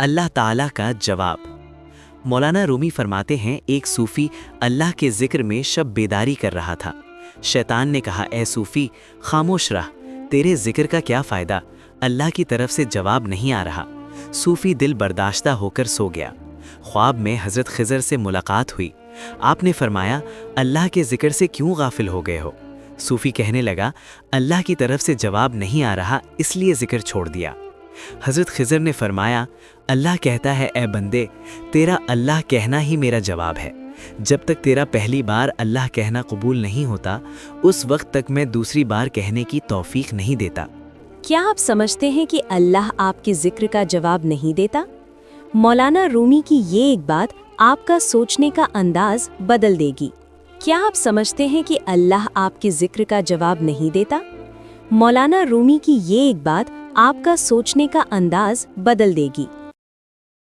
اللہ ताला का जवाब। मौलाना रूमी फरमाते हैं, एक सूफ़ी अल्लाह के ज़िक्र में शब बेदारी कर रहा था। शैतान ने कहा, ए सूफ़ी खामोश रह, तेरे ज़िक्र का क्या फ़ायदा, अल्लाह की तरफ से जवाब नहीं आ रहा। सूफ़ी दिल बर्दाश्ता होकर सो गया। ख्वाब में हज़रत खिज़र से मुलाकात हुई। आपने फरमाया, अल्लाह के ज़िक्र से क्यों गाफिल हो गए हो? सूफ़ी कहने लगा, अल्लाह की तरफ से जवाब नहीं आ रहा, इसलिए ज़िक्र छोड़ दिया। हज़रत खिज़र ने फरमाया, अल्लाह कहता है, ए बंदे, तेरा अल्लाह कहना ही मेरा जवाब है। जब तक तेरा पहली बार अल्लाह कहना कबूल नहीं होता, उस वक्त तक मैं दूसरी बार कहने की तौफीक नहीं देता। क्या आप समझते हैं कि अल्लाह आपके जिक्र का जवाब नहीं देता? मौलाना रूमी की ये एक बात आपका सोचने का अंदाज बदल देगी। क्या आप समझते हैं कि अल्लाह आपके जिक्र का जवाब नहीं देता? मौलाना रूमी की ये एक बात आपका सोचने का अंदाज बदल देगी।